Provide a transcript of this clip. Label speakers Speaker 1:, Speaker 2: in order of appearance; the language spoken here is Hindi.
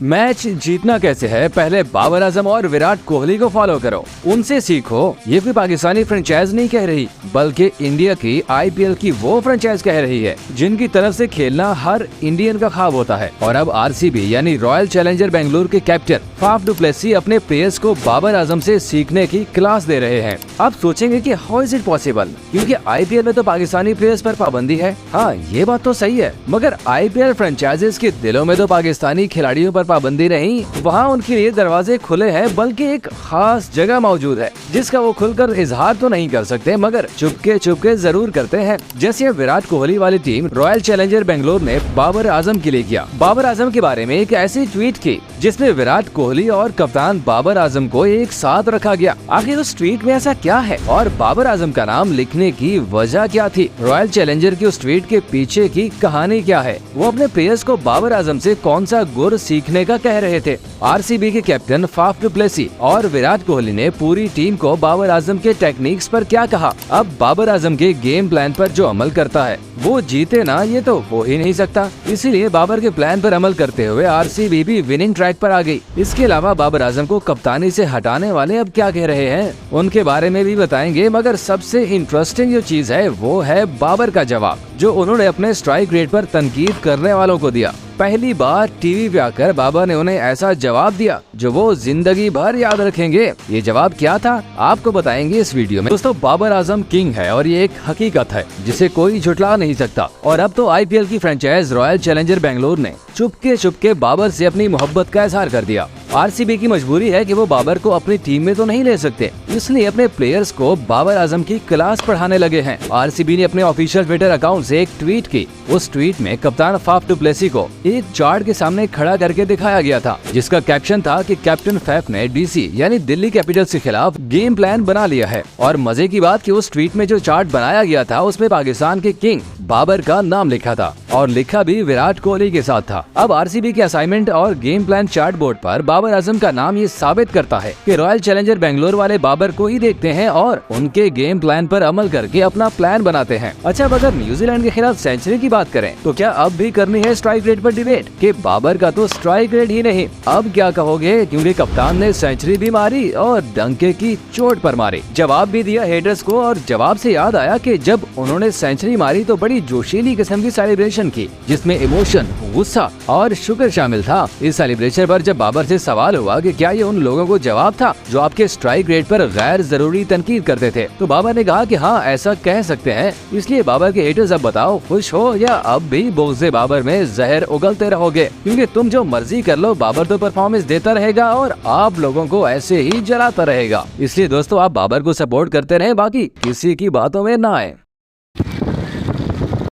Speaker 1: मैच जीतना कैसे है, पहले बाबर आजम और विराट कोहली को फॉलो करो, उनसे सीखो। ये कोई पाकिस्तानी फ्रेंचाइज नहीं कह रही, बल्कि इंडिया की IPL की वो फ्रेंचाइज कह रही है जिनकी तरफ से खेलना हर इंडियन का ख्वाब होता है। और अब RCB यानी रॉयल चैलेंजर बेंगलुरु के कैप्टन फाफ डु प्लेसी अपने प्लेयर्स को बाबर आजम से सीखने की क्लास दे रहे हैं। आप सोचेंगे कि हाउ इज इट पॉसिबल, क्योंकि IPL में तो पाकिस्तानी प्लेयर्स पर पाबंदी है। हाँ, ये बात तो सही है, मगर IPL फ्रेंचाइजेस के दिलों में तो पाकिस्तानी खिलाड़ियों पर पाबंदी नहीं, वहाँ उनके लिए दरवाजे खुले हैं, बल्कि एक खास जगह मौजूद है जिसका वो खुलकर इजहार तो नहीं कर सकते, मगर चुपके जरूर करते हैं। जैसे विराट कोहली वाली टीम रॉयल चैलेंजर बेंगलुरु ने बाबर आजम के लिए किया। बाबर आजम के बारे में एक ऐसी ट्वीट की जिसमें विराट कोहली और कप्तान बाबर आजम को एक साथ रखा गया। आखिर उस ट्वीट में ऐसा क्या है और बाबर आजम का नाम लिखने की वजह क्या थी? रॉयल चैलेंजर की उस ट्वीट के पीछे की कहानी क्या है? वो अपने प्लेयर्स को बाबर आजम से कौन सा गुर सीखने का कह रहे थे? RCB के कैप्टन फाफ डु प्लेसी और विराट कोहली ने पूरी टीम को बाबर आजम के टेक्निक्स पर क्या कहा? अब बाबर आजम के गेम प्लान पर जो अमल करता है वो जीते ना, ये तो हो ही नहीं सकता। इसीलिए बाबर के प्लान पर अमल करते हुए RCB भी विनिंग ट्रैक पर आ गई। इसके अलावा बाबर आजम को कप्तानी से हटाने वाले अब क्या कह रहे हैं, उनके बारे में भी बताएंगे। मगर सबसे इंटरेस्टिंग जो चीज है वो है बाबर का जवाब, जो उन्होंने अपने स्ट्राइक रेट पर तनकीद करने वालों को दिया। पहली बार टीवी पे आकर बाबर ने उन्हें ऐसा जवाब दिया जो वो जिंदगी भर याद रखेंगे। ये जवाब क्या था, आपको बताएंगे इस वीडियो में। दोस्तों, बाबर आजम किंग है और ये एक हकीकत है जिसे कोई झुटला नहीं सकता। और अब तो IPL की फ्रेंचाइज रॉयल चैलेंजर बेंगलुरु ने चुपके बाबर से अपनी मोहब्बत का इजहार कर दिया। RCB की मजबूरी है कि वो बाबर को अपनी टीम में तो नहीं ले सकते, इसलिए अपने प्लेयर्स को बाबर आजम की क्लास पढ़ाने लगे हैं। RCB ने अपने ऑफिशियल ट्विटर अकाउंट से एक ट्वीट की। उस ट्वीट में कप्तान फाफ डु प्लेसी को एक चार्ट के सामने खड़ा करके दिखाया गया था, जिसका कैप्शन था कि कैप्टन फैफ ने DC यानी दिल्ली कैपिटल्स के खिलाफ गेम प्लान बना लिया है। और मजे की बात कि उस ट्वीट में जो चार्ट बनाया गया था उसमें पाकिस्तान के किंग बाबर का नाम लिखा था और लिखा भी विराट कोहली के साथ था। अब RCB के असाइनमेंट और गेम प्लान चार्ट बोर्ड पर बाबर आजम का नाम ये साबित करता है कि रॉयल चैलेंजर बेंगलुरु वाले बाबर को ही देखते हैं और उनके गेम प्लान पर अमल करके अपना प्लान बनाते हैं। अच्छा, अब अगर न्यूजीलैंड के खिलाफ सेंचुरी की बात करें तो क्या अब भी करनी है स्ट्राइक रेट पर डिबेट कि बाबर का तो स्ट्राइक रेट ही नहीं, अब क्या कहोगे, क्योंकि कप्तान ने सेंचुरी भी मारी और डंके की चोट पर मारी। जवाब भी दिया हेटर्स को, और जवाब से याद आया कि जब उन्होंने सेंचुरी मारी तो बड़ी जोशीली किस्म की सेलिब्रेशन की जिसमें इमोशन, गुस्सा और शुक्र शामिल था। इस सेलिब्रेशन पर जब बाबर से सवाल हुआ कि क्या ये उन लोगों को जवाब था जो आपके स्ट्राइक रेट पर गैर जरूरी तनकीद करते थे, तो बाबर ने कहा कि हाँ, ऐसा कह सकते हैं। इसलिए बाबर के हेटर्स अब बताओ, खुश हो या अब भी बोझे बाबर में जहर उगलते रहोगे? क्योंकि तुम जो मर्जी कर लो, बाबर तो परफॉर्मेंस देता रहेगा और आप लोगों को ऐसे ही जलाता रहेगा। इसलिए दोस्तों, आप बाबर को सपोर्ट करते रहे, बाकी किसी की बातों में ना आए।